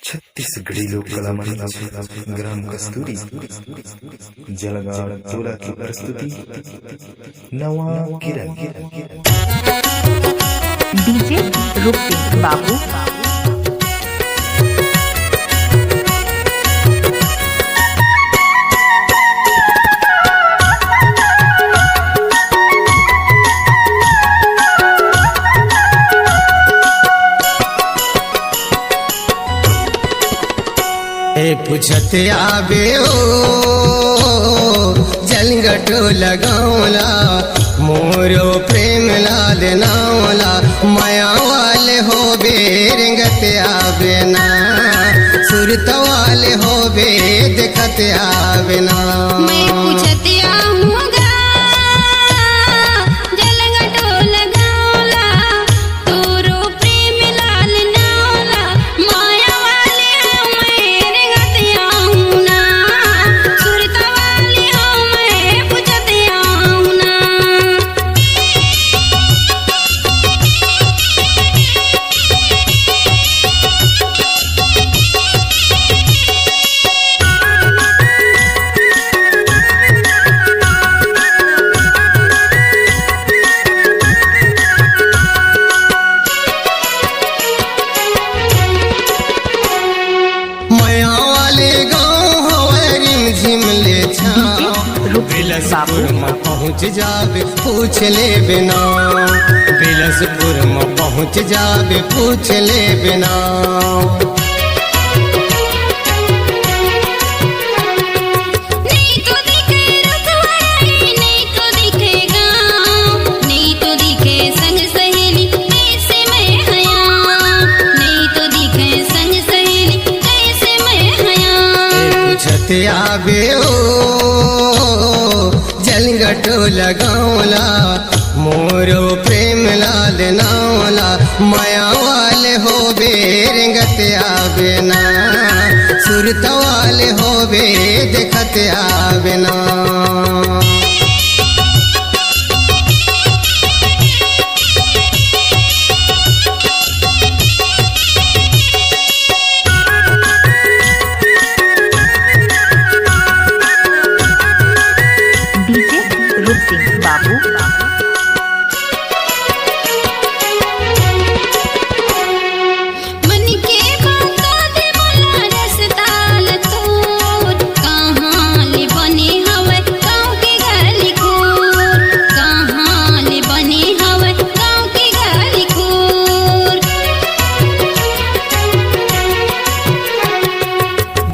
छत्तीसगढ़ी लोक कला मंच ग्राम कस्तूरी जलगाड़ टोला की प्रस्तुति नवा किरण डीजे रूपसिंह बाबू। पूछत आबे ओ जलगटो लगावला मोरो प्रेम लाल नावला माया वाले हो बेरंगत आबे ना सुरत वाले हो बे देखत आबे ना। मैं पूछत आऊंगा जलगटो लगावला तोरो प्रेम लाल नावला माया वाले हो मेरे गत आऊना सुरत वाले हो मैं पूछत आऊना। बिलसपुर में पहुँच जाबे पूछ ले बिना बिलसपुर में पहुँच जाबे पूछ ले बिना। नहीं तो दिखे रखवाली नहीं तो दिखे गाँव नहीं तो दिखे संग सहेली कैसे मैं हया नहीं तो दिखे संग सहेली कैसे मैं हया। पूछत आबे ओ जलगटो लगावला मोरो प्रेम लाल नावला माया वाले हो बेरंगत आबे ना सुरत वाले हो बे देखत आबे ना। डीजे रूपसिंह बाबू। मन के बातों दे मोला रसदाल तोर कहाँ ले बने हवे गाँव के गली खोर कहाँ ले बने हवे गाँव के गली खोर।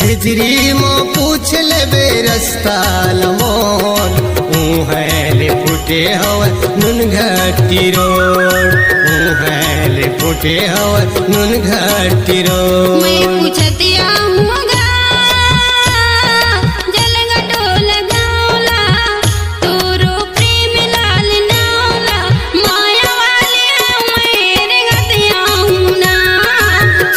बिजरी मो पूछ लेबे रस्ता लमोल उहले फुटे हवा नुन घाटी रोड उहले फुटे हवा नुन घाटी रोड। मैं पूछत आऊंगा जलगटो लगावला तोरो प्रेम लाल नावला माया वाले हो मेरे गत आऊना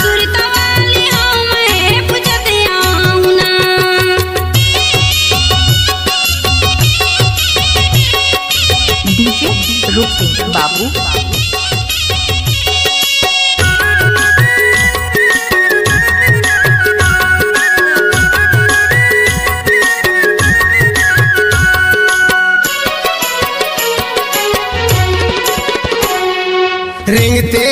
सुरत वाले हो मैं पूछत आऊना। डीजे रूपसिंह बाबू। रिंगते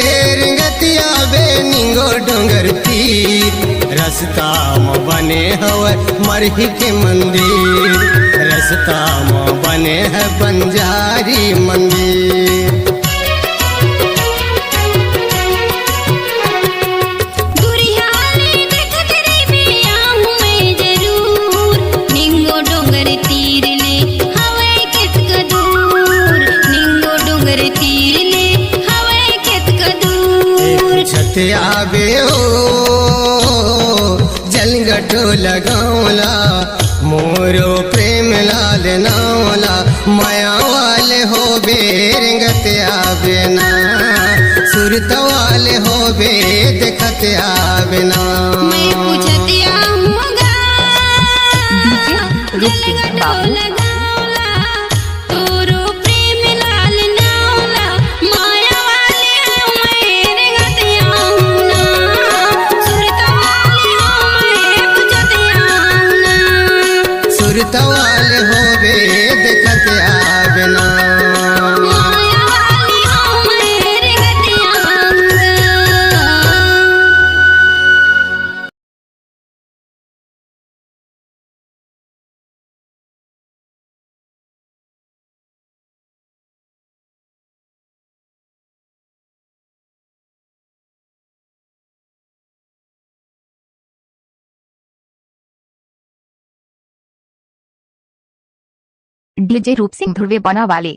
रिंगतिया बे निंगो डोंगर तीर रास्ता में बने हवे मरही के मंदिर रास्ता में बने है बंजारी मंदिर। गुरियाले देखत रे बिया हूँ मैं जरूर निंगो डोंगर तीर ले हवे कितक दूर निंगो डोंगर तीर ले हवे कितक दूर। छत आबे ओ जलगटो लगावला मोरो प्रेम लाल नावला माया वाले हो बेरंगत आबे ना सुरत वाले हो बे देखत आबे ना। मैं पूछत आऊंगा डीजे रूपसिंह बाबू। माया वाले हो मेरे गत आऊना सुरत वाले डीजे रूप सिंह ध्रुवे बना वाले।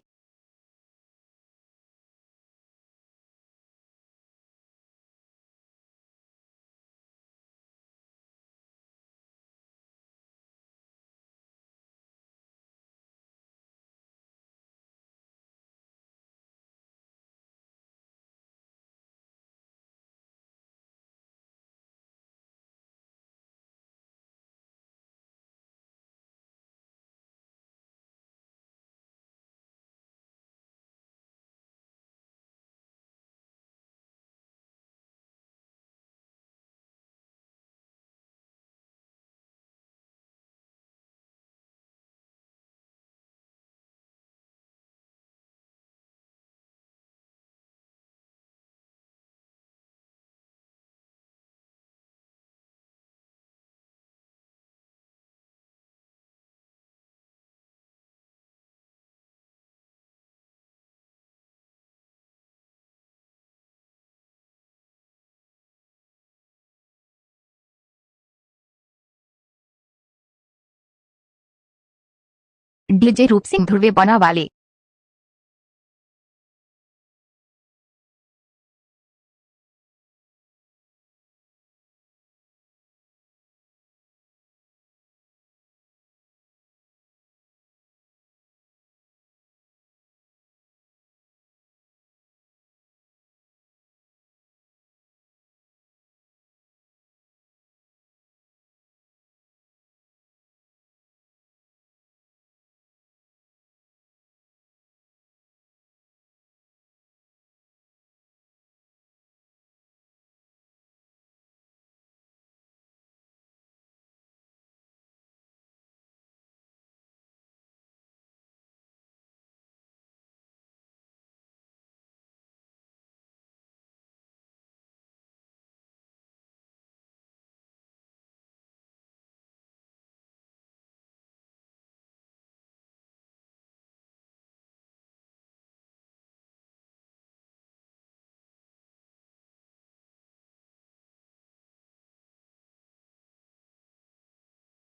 डीजे रूप सिंह ध्रुवे बना वाले।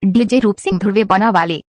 डीजे रूप सिंह ध्रुवे बना वाले।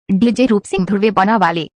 डीजे रूप सिंह ध्रुवे बना वाले।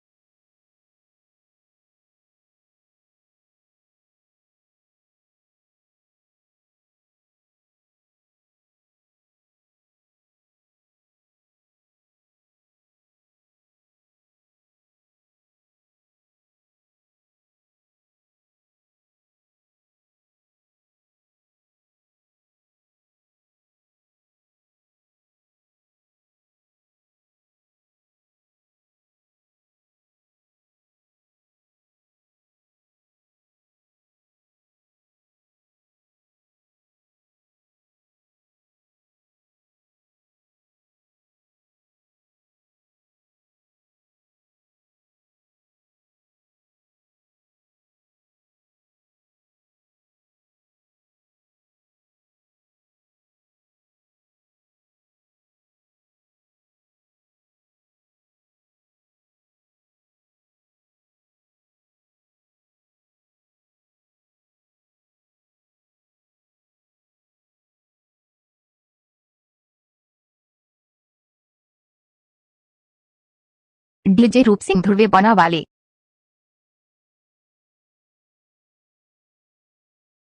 डीजे रूप सिंह ध्रुवे बना वाले।